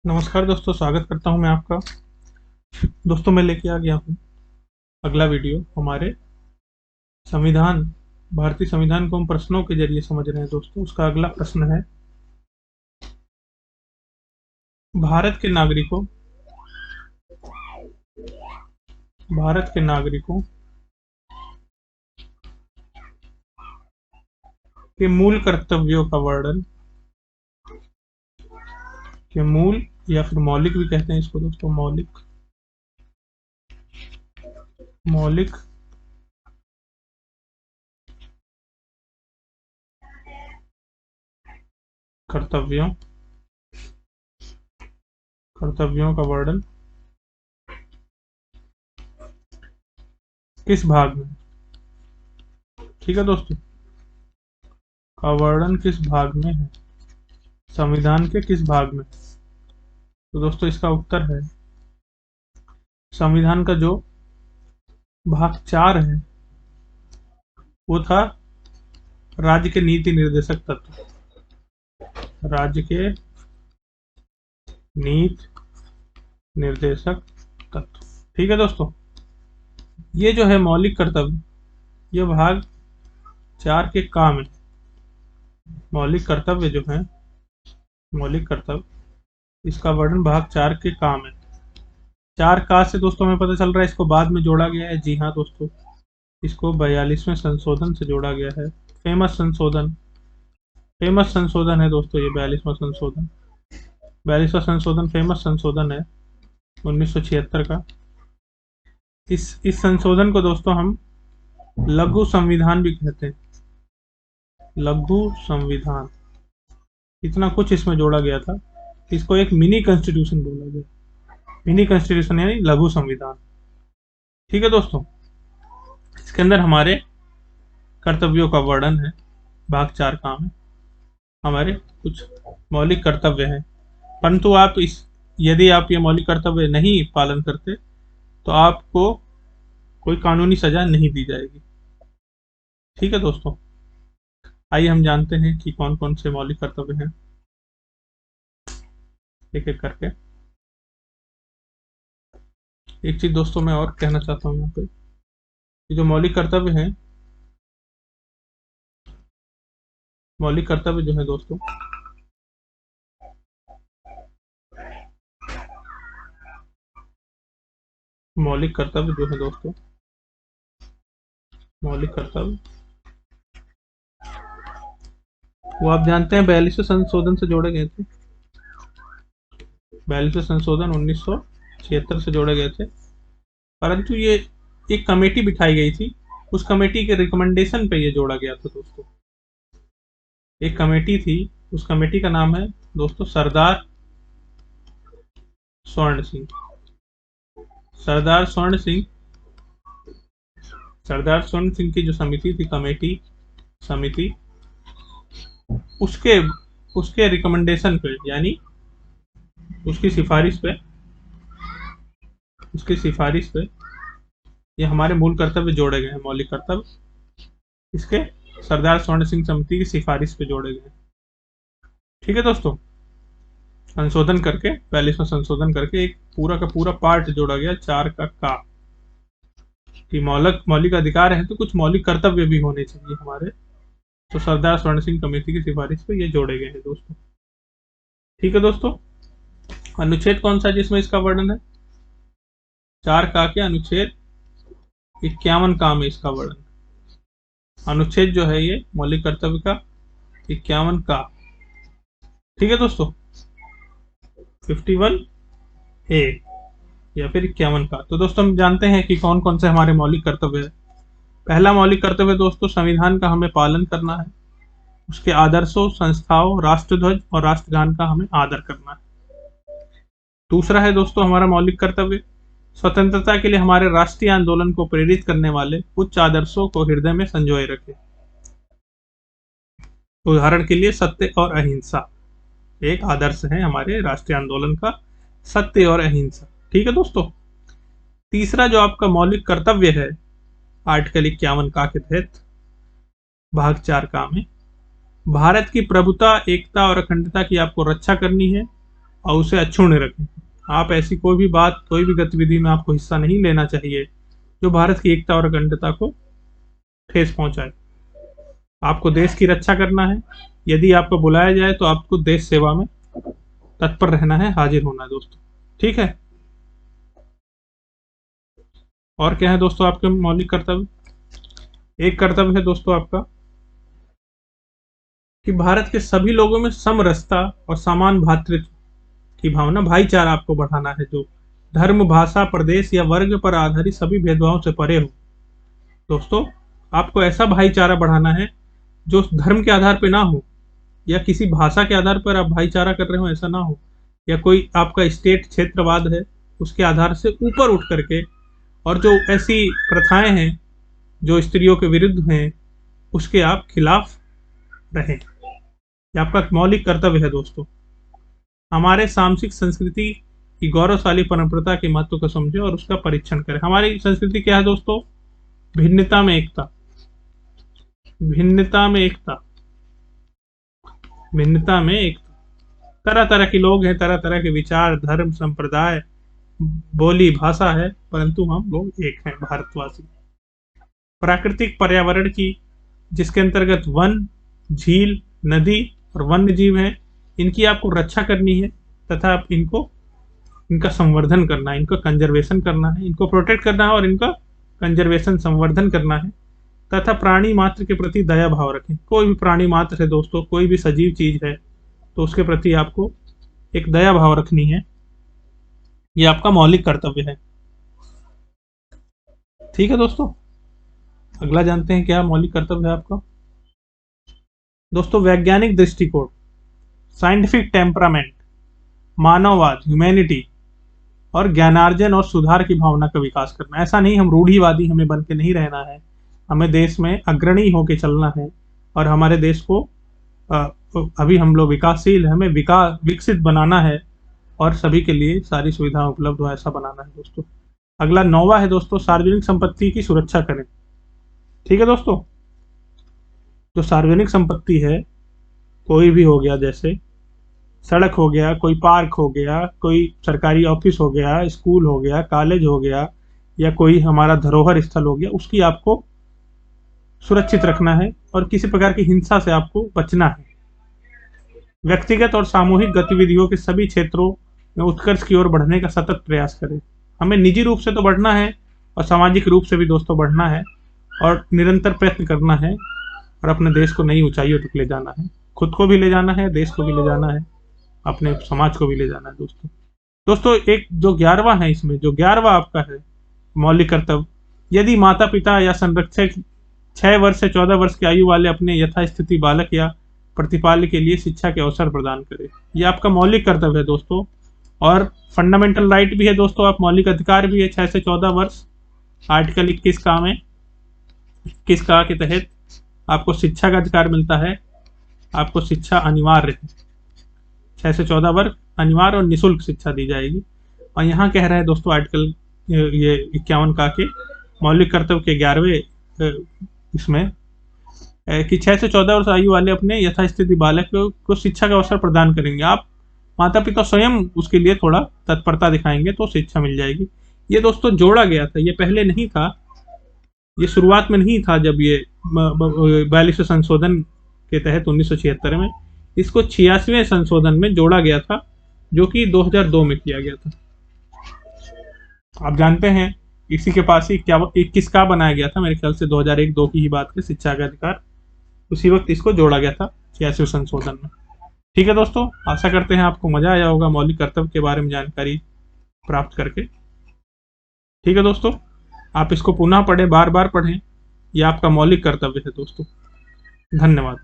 नमस्कार दोस्तों, स्वागत करता हूं मैं आपका। दोस्तों, मैं लेके आ गया हूं अगला वीडियो। हमारे संविधान, भारतीय संविधान को हम प्रश्नों के जरिए समझ रहे हैं दोस्तों। उसका अगला प्रश्न है, भारत के नागरिकों भारत के नागरिकों के मूल कर्तव्यों का वर्णन, के मूल या फिर मौलिक भी कहते हैं इसको दोस्तों, मौलिक कर्तव्यों कर्तव्यों का वर्णन किस भाग में, ठीक है दोस्तों, का वर्णन किस भाग में है, संविधान के किस भाग में। तो दोस्तों, इसका उत्तर है, संविधान का जो भाग 4 है वो था राज्य के नीति निर्देशक तत्व, राज्य के नीति निर्देशक तत्व। ठीक है दोस्तों, ये जो है मौलिक कर्तव्य, ये भाग 4 के काम है। मौलिक कर्तव्य जो है, मौलिक कर्तव्य, इसका वर्णन भाग 4 के काम है। 4 का से दोस्तों हमें पता चल रहा है इसको बाद में जोड़ा गया है। जी हाँ दोस्तों, इसको 42वें संशोधन से जोड़ा गया है। फेमस संशोधन है दोस्तों ये 42वां संशोधन फेमस संशोधन है 1976 का। इस संशोधन को दोस्तों हम लघु संविधान भी कहते हैं। लघु संविधान, इतना कुछ इसमें जोड़ा गया था, इसको एक मिनी कॉन्स्टिट्यूशन बोला गया। मिनी कॉन्स्टिट्यूशन यानी लघु संविधान। ठीक है दोस्तों, इसके अंदर हमारे कर्तव्यों का वर्णन है, भाग 4 काम है। हमारे कुछ मौलिक कर्तव्य हैं, परंतु यदि आप ये मौलिक कर्तव्य नहीं पालन करते तो आपको कोई कानूनी सजा नहीं दी जाएगी। ठीक है दोस्तों, आइए हम जानते हैं कि कौन कौन से मौलिक कर्तव्य हैं एक एक करके। एक चीज दोस्तों मैं और कहना चाहता हूँ यहाँ पे, ये जो मौलिक कर्तव्य जो है दोस्तों, मौलिक कर्तव्य जो है दोस्तों, मौलिक कर्तव्य वो आप जानते हैं 42वें संशोधन से जोड़े गए थे। 42वें संशोधन 1976 से जोड़े गए थे, परंतु ये एक कमेटी बिठाई गई थी, उस कमेटी के रिकमेंडेशन पे ये जोड़ा गया था दोस्तों। एक कमेटी थी, उस कमेटी का नाम है दोस्तों स्वर्ण सिंह सरदार स्वर्ण सिंह सरदार स्वर्ण सिंह की जो समिति थी, समिति, उसके उसके रिकमेंडेशन पे, यानी उसकी सिफारिश पे ये हमारे मूल कर्तव्य जोड़े गए हैं। मौलिक कर्तव्य इसके सरदार स्वर्ण सिंह समिति की सिफारिश पे जोड़े गए हैं। ठीक है दोस्तों, संशोधन करके 42वां संशोधन करके एक पूरा का पूरा पार्ट जोड़ा गया 4 का कि मौलिक अधिकार है तो कुछ मौलिक कर्तव्य भी होने चाहिए हमारे। तो सरदार स्वर्ण सिंह कमेटी की सिफारिश पे ये जोड़े गए हैं दोस्तों। ठीक है दोस्तों, अनुच्छेद कौन सा जिसमें इसका वर्णन है? 4 का के अनुच्छेद 51 का में इसका वर्णन। अनुच्छेद जो है ये मौलिक कर्तव्य का 51 का। ठीक है दोस्तों, 51A या फिर 51 का। तो दोस्तों हम जानते हैं कि कौन कौन से हमारे मौलिक कर्तव्य है। पहला मौलिक कर्तव्य दोस्तों, संविधान का हमें पालन करना है, उसके आदर्शों, संस्थाओं, राष्ट्रध्वज और राष्ट्रगान का हमें आदर करना है। दूसरा है दोस्तों हमारा मौलिक कर्तव्य, स्वतंत्रता के लिए हमारे राष्ट्रीय आंदोलन को प्रेरित करने वाले उच्च आदर्शों को हृदय में संजोए रखें। उदाहरण के लिए सत्य और अहिंसा एक आदर्श है हमारे राष्ट्रीय आंदोलन का, सत्य और अहिंसा। ठीक है दोस्तों, तीसरा जो आपका मौलिक कर्तव्य है आर्टिकल 51 का के तहत भाग 4 का में, भारत की प्रभुता, एकता और अखंडता की आपको रक्षा करनी है और उसे अक्षुण्ण रखें। आप ऐसी कोई भी बात, कोई भी गतिविधि में आपको हिस्सा नहीं लेना चाहिए जो भारत की एकता और अखंडता को ठेस पहुंचाए। आपको देश की रक्षा करना है। यदि आपको बुलाया जाए तो आपको देश सेवा में तत्पर रहना है, हाजिर होना है दोस्तों। ठीक है। और क्या है दोस्तों आपके मौलिक कर्तव्य? एक कर्तव्य है दोस्तों आपका कि भारत के सभी लोगों में समरसता और समान भातृत्व की भावना, भाईचारा आपको बढ़ाना है, जो धर्म, भाषा, प्रदेश या वर्ग पर आधारित सभी भेदभावों से परे हो। दोस्तों, आपको ऐसा भाईचारा बढ़ाना है जो धर्म के आधार पर ना हो, या किसी भाषा के आधार पर आप भाईचारा कर रहे हो ऐसा ना हो, या कोई आपका स्टेट क्षेत्रवाद है उसके आधार से ऊपर उठ करके, और जो ऐसी प्रथाएं हैं जो स्त्रियों के विरुद्ध हैं उसके आप खिलाफ रहें। ये आपका मौलिक कर्तव्य है दोस्तों। हमारे सामाजिक संस्कृति की गौरवशाली परंपरा के महत्व को समझें और उसका परीक्षण करें। हमारी संस्कृति क्या है दोस्तों? भिन्नता में एकता। भिन्नता में एकता। भिन्नता में एकता। तरह तरह के लोग हैं, तरह तरह के विचार, धर्म, संप्रदाय, बोली, भाषा है, परंतु हम लोग एक हैं, भारतवासी। प्राकृतिक पर्यावरण की, जिसके अंतर्गत वन, झील, नदी और वन्य जीव हैं, इनकी आपको रक्षा करनी है तथा आप इनका संवर्धन करना है, इनका कंजर्वेशन करना है, इनको प्रोटेक्ट करना है और इनका कंजर्वेशन, संवर्धन करना है, तथा प्राणी मात्र के प्रति दया भाव रखें। कोई भी प्राणी मात्र है दोस्तों, कोई भी सजीव चीज है तो उसके प्रति आपको एक दया भाव रखनी है। ये आपका मौलिक कर्तव्य है। ठीक है दोस्तों, अगला जानते हैं क्या मौलिक कर्तव्य है आपका। दोस्तों, वैज्ञानिक दृष्टिकोण, साइंटिफिक टेम्परामेंट, मानववाद, ह्यूमैनिटी और ज्ञानार्जन और सुधार की भावना का विकास करना। ऐसा नहीं हम रूढ़िवादी हमें बन के नहीं रहना है, हमें देश में अग्रणी होके चलना है और हमारे देश को अभी हम लोग विकासशील है, हमें विकसित बनाना है और सभी के लिए सारी सुविधाएं उपलब्ध हो ऐसा बनाना है दोस्तों। अगला 9वां है दोस्तों, सार्वजनिक संपत्ति की सुरक्षा करें। ठीक है दोस्तों, जो सार्वजनिक संपत्ति है, कोई भी हो गया, जैसे सड़क हो गया, कोई पार्क हो गया, कोई सरकारी ऑफिस हो गया, स्कूल हो गया, कॉलेज हो गया, या कोई हमारा धरोहर स्थल हो गया, उसकी आपको सुरक्षित रखना है और किसी प्रकार की हिंसा से आपको बचना है। व्यक्तिगत और सामूहिक गतिविधियों के सभी क्षेत्रों में उत्कर्ष की ओर बढ़ने का सतत प्रयास करें। हमें निजी रूप से तो बढ़ना है और सामाजिक रूप से भी दोस्तों बढ़ना है, और निरंतर प्रयत्न करना है और अपने देश को नई ऊंचाइयों तक ले जाना है। खुद को भी ले जाना है, देश को भी ले जाना है, अपने समाज को भी ले जाना है दोस्तों। दोस्तों, एक जो 11वां है, इसमें जो 11वां आपका है मौलिक कर्तव्य, यदि माता पिता या संरक्षक 6 वर्ष से 14 वर्ष की आयु वाले अपने यथास्थिति बालक या प्रतिपाल्य के लिए शिक्षा के अवसर प्रदान करें। यह आपका मौलिक कर्तव्य है दोस्तों, और फंडामेंटल राइट भी है दोस्तों, आप मौलिक अधिकार भी है। 6 से 14 वर्ष आर्टिकल 21 का में 21 का के तहत आपको शिक्षा का अधिकार मिलता है। आपको शिक्षा अनिवार्य है, 6 से 14 वर्ष अनिवार्य और निःशुल्क शिक्षा दी जाएगी। और यहाँ कह रहा है दोस्तों आर्टिकल ये 51 का के मौलिक कर्तव्य के 11वें इसमें कि 6 से 14 वर्ष आयु वाले अपने यथास्थिति बालक को शिक्षा का अवसर प्रदान करेंगे। आप माता पिता स्वयं उसके लिए थोड़ा तत्परता दिखाएंगे तो शिक्षा मिल जाएगी। ये दोस्तों जोड़ा गया था, ये पहले नहीं था, ये शुरुआत में नहीं था जब ये 42वें संशोधन के तहत 1976 में, इसको 86वें संशोधन में जोड़ा गया था, जो कि 2002 में किया गया था। आप जानते हैं इसी के पास ही क्या 21 का बनाया गया था, मेरे ख्याल से 2001-2 की ही बात है, शिक्षा का अधिकार, उसी वक्त इसको जोड़ा गया था 86वें संशोधन में। ठीक है दोस्तों, आशा करते हैं आपको मजा आया होगा मौलिक कर्तव्य के बारे में जानकारी प्राप्त करके। ठीक है दोस्तों, आप इसको पुनः पढ़ें, बार बार पढ़ें, यह आपका मौलिक कर्तव्य है दोस्तों। धन्यवाद।